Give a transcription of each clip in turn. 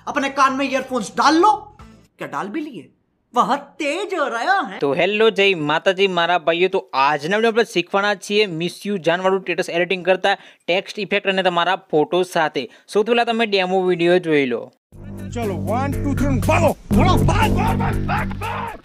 अपने कान में ईयरफोन्स डाल लो। क्या डाल भी लिए? वह तेज हो रहा है। तो हेलो जय माताजी मारा भाईओ। तो આજના વિડિયો આપણે શીખવાના છીએ મિસયુઝ જાનવાળું સ્ટેટસ એડિટિંગ કરતા ટેક્સ્ટ ઇફેક્ટ અને તમારા ફોટો સાથે। સૌથી પહેલા તમે ડેમો વિડિયો જોઈ લો। चलो 1 2 3 भागो भागो भाग भाग भाग भाग।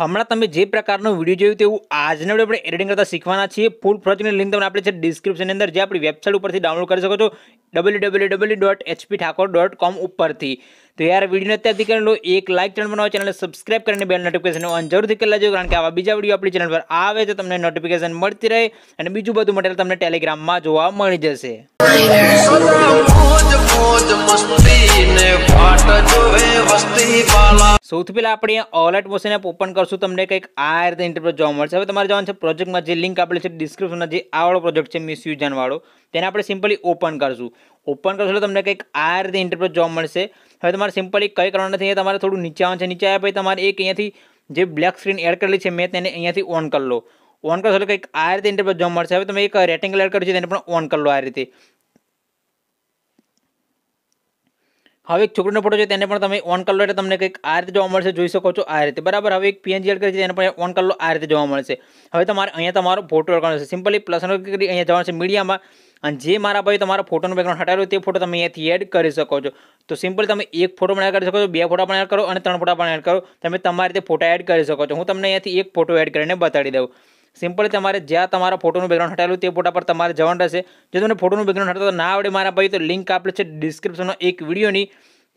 હમણાં તમે જે પ્રકારનો વિડીયો જોયું તેવું આજના વિડીયો આપણે એડિટિંગ કરતા શીખવાના છીએ। ફૂલ પ્રોજેક્ટની લિંક તમને આપણે છે ડિસ્ક્રિપ્શનની અંદર, જે આપણી વેબસાઇટ ઉપરથી ડાઉનલોડ કરી શકો છો www.hpthakor.com ઉપરથી। તો યાર વિડીયોને અત્યારથી કરી લો એક લાઇક, ચેનલ બનાવો, ચેનલને સબસ્ક્રાઇબ કરીને બેલ નોટિફિકેશન ઓન જરૂરથી કરી લેજો, કારણ કે આવા બીજા વિડીયો આપણી ચેનલ પર આવે તો તમને નોટિફિકેશન મળતી રહે અને બીજું બધું મટીરિયલ તમને ટેલિગ્રામમાં જોવા મળી જશે। સૌથી પહેલા આપણે ઓલઆઉટ મોશન એપ ઓપન કરશું, તમને કંઈક આ રીતે ઇન્ટરફેસ જોવા મળશે। હવે તમારે જવાનું છે પ્રોજેક્ટમાં, જે લિંક આપેલી છે ડિસ્ક્રિપ્શનમાં, જે આ વાળો પ્રોજેક્ટ છે મિસયુઝ જાનવાળો, તેને આપણે સિમ્પલી ઓપન કરશું। ઓપન કરશો એટલે તમને કંઈક આ રીતે ઇન્ટરફેસ જોવા મળશે। હવે તમારે સિમ્પલી કંઈ કરવાનું નથી, તમારે થોડું નીચે આવવાનું છે। નીચે આવ્યા પછી તમારે એક અહીંયાથી જે બ્લેક સ્ક્રીન એડ કરેલી છે મેં તેને અહીંયાથી ઓન કરી લો। ઓન કરશો એટલે કંઈક આ રીતે ઇન્ટરફેસ જોવા મળશે। હવે તમે એક રેક્ટેંગલ એડ કર્યું છે તેને પણ ઓન કરી લો આ રીતે। હવે એક છોકરીનો ફોટો છે તેને પણ તમે ઓન કરી લો એટલે તમને કંઈક આ રીતે જોવા મળશે, જોઈ શકો છો આ રીતે, બરાબર। હવે એક પીએનજી એડ કરી છે તેને પણ ઓન કરી લો આ રીતે જોવા મળશે। હવે તમારે અહીંયા તમારો ફોટો એડ કરવાનો છે। સિમ્પલી પ્લસ કરી અહીંયા જવાનું છે મીડિયામાં, અને જે મારા ભાઈ તમારો ફોટોનું બેકગ્રાઉન્ડ હટાવ્યું તે ફોટો તમે અહીંયાથી એડ કરી શકો છો। તો સિમ્પલી તમે એક ફોટો પણ એડ કરી શકો છો, બે ફોટા પણ એડ કરો અને ત્રણ ફોટા પણ એડ કરો, તમે તમારી રીતે ફોટા એડ કરી શકો છો। હું તમને અહીંયાથી એક ફોટો એડ કરીને બતાડી દઉં। સિમ્પલી તમારે જ્યાં તમારા ફોટોનું બેકગ્રાઉન્ડ હટાવેલું તે ફોટા પર તમારે જવાનું રહેશે। જો તમને ફોટોનું બેકગ્રાઉન્ડ હટાવતા ના આવડે મારા ભાઈ, તો લિંક આપેલી છે ડિસ્ક્રિપ્શનમાં એક વિડીયોની,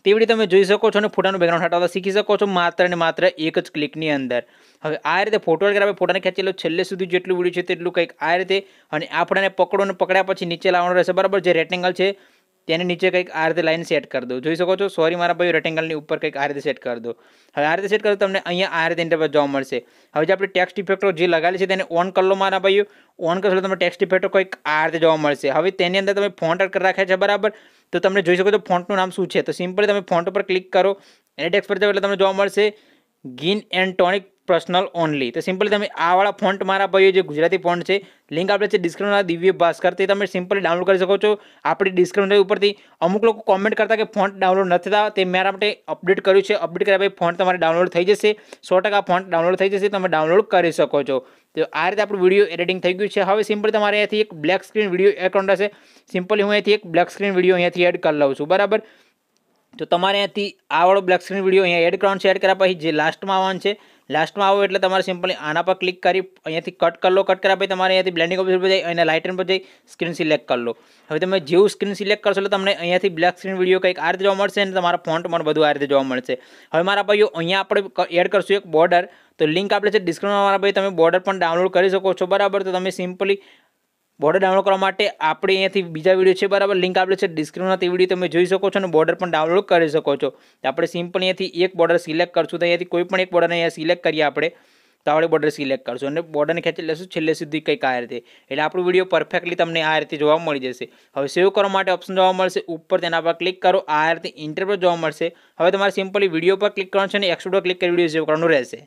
તે વિડીયો તમે જોઈ શકો છો અને ફોટાનું બેકગ્રાઉન્ડ હટાવતા શીખી શકો છો માત્ર ને માત્ર એક જ ક્લિકની અંદર। હવે આ રીતે ફોટો એડ કર્યા, ફોટાને ખેંચી લો છેલ્લે સુધી, જેટલું વિડીયો છે તેટલું કંઈક આ રીતે, અને આ ફોટાને પકડો અને પકડ્યા પછી નીચે લાવવાનું રહેશે, બરાબર। જે રેક્ટેંગલ છે તેને નીચે કંઈક આ રીતે લાઈન સેટ કરી દો, જોઈ શકો છો। સોરી મારા ભાઈ, રેક્ટેંગલની ઉપર કંઈક આ રીતે સેટ કરી દો। હવે આ રીતે સેટ કરો તમને અહીંયા આ રીતે ઇન્ટરફેસ જોવા મળશે। હવે જે આપણે ટેક્સ્ટ ઇફેક્ટો જે લગાવેલી છે તેને ઓન કરી લો મારા ભાઈઓ। ઓન કરશો એટલે તમે ટેક્સ્ટ ઇફેક્ટો કંઈક આ રીતે જોવા મળશે। હવે તેની અંદર તમે ફોન્ટ એડ કરી રાખ્યા છે, બરાબર। તો તમને જોઈ શકો છો ફોન્ટનું નામ શું છે। તો સિમ્પલી તમે ફોન્ટ ઉપર ક્લિક કરો, એડિટ ટેક્સ્ટ પર જાઓ એટલે તમને જોવા મળશે ગિન એન્ડ ટોનિક પર્સનલ ઓનલી। તો સિમ્પલી તમે આ વાળા ફોન્ટ મારા ભાઈઓ, જે ગુજરાતી ફોન્ટ છે, લિંક આપણે છે ડિસ્ક્રિપ્શનમાં, દિવ્ય ભાસ્કર, તે તમે સિમ્પલી ડાઉનલોડ કરી શકો છો આપણી ડિસ્ક્રિપ્શન ઉપરથી। અમુક લોકો કોમેન્ટ કરતા કે ફોન્ટ ડાઉનલોડ નથી થતા, તે મારા માટે અપડેટ કર્યું છે। અપડેટ કર્યા પછી ફોન્ટ તમારે ડાઉનલોડ થઈ જશે, 100% ફોન્ટ ડાઉનલોડ થઈ જશે, તમે ડાઉનલોડ કરી શકો છો। તો આ રીતે આપણું વિડીયો એડિટિંગ થઈ ગયું છે। હવે સિમ્પલી તમારે અહીંયાથી એક બ્લેક સ્ક્રીન વિડીયો એડ કરવાનો રહેશે। સિમ્પલી હું અહીંયાથી એક બ્લેક સ્ક્રીન વિડીયો અહીંયાથી એડ કરી લઉં છું, બરાબર। તો તમારે અહીંયાથી આ વાળો બ્લેક સ્ક્રીન વિડીયો અહીંયા એડ કરવાનો છે। એડ કર્યા પછી જે લાસ્ટમાં આવવાનું છે, લાસ્ટમાં આવો એટલે તમારે સિમ્પલી આના પર ક્લિક કરી અહીંયાથી કટ કરી લો। કટ કર્યા પછી તમારે અહીંયાથી બ્લેન્ડિંગ ઓપ્શન પર જઈ અને લાઇટન પર જઈ સ્ક્રીન સિલેક્ટ કરી લો। હવે તમે જેવું સ્ક્રીન સિલેક્ટ કરશો એટલે તમને અહીંયાથી બ્લેક સ્ક્રીન વિડીયો કંઈક આ રીતે જોવા મળશે અને તમારા ફોન્ટ પણ બધું આ રીતે જોવા મળશે। હવે મારા ભાઈઓ અહીંયા આપણે એડ કરશું એક બોર્ડર, તો લિંક આપણે છે ડિસ્ક્રિપ્શનમાં, મારા ભાઈ તમે બોર્ડર પણ ડાઉનલોડ કરી શકો છો, બરાબર। તો તમે સિમ્પલી બોર્ડર ડાઉનલોડ કરવા માટે આપણે અહીંયાથી બીજા વિડીયો છે, બરાબર, લિંક આપણે છે ડિસ્ક્રિપ્શનમાં, તે વિડીયો તમે જોઈ શકો છો અને બોર્ડર પણ ડાઉનલોડ કરી શકો છો। તો આપણે સિમ્પલ અહીંયાથી એક બોર્ડર સિલેક્ટ કરશું, તો અહીંયાથી કોઈ પણ એક બોર્ડર અહીંયા સિલેક્ટ કરીએ આપણે, તો આપણે બોર્ડર સિલેક્ટ કરશું અને બોર્ડરને ખેંચી લેશું છેલ્લે સુધી કંઈક આ રીતે, એટલે આપણું વિડીયો પરફેક્ટલી તમને આ રીતે જોવા મળી જશે। હવે સેવ કરવા માટે ઓપ્શન જોવા મળશે ઉપર, તેના પર ક્લિક કરો, આ રીતે ઇન્ટરફેસ જોવા મળશે। હવે તમારે સિમ્પલી વિડીયો પર ક્લિક કરવાનું છે અને એક્સપોર્ટ પર ક્લિક કરી વિડીયો સેવ કરવાનું રહેશે।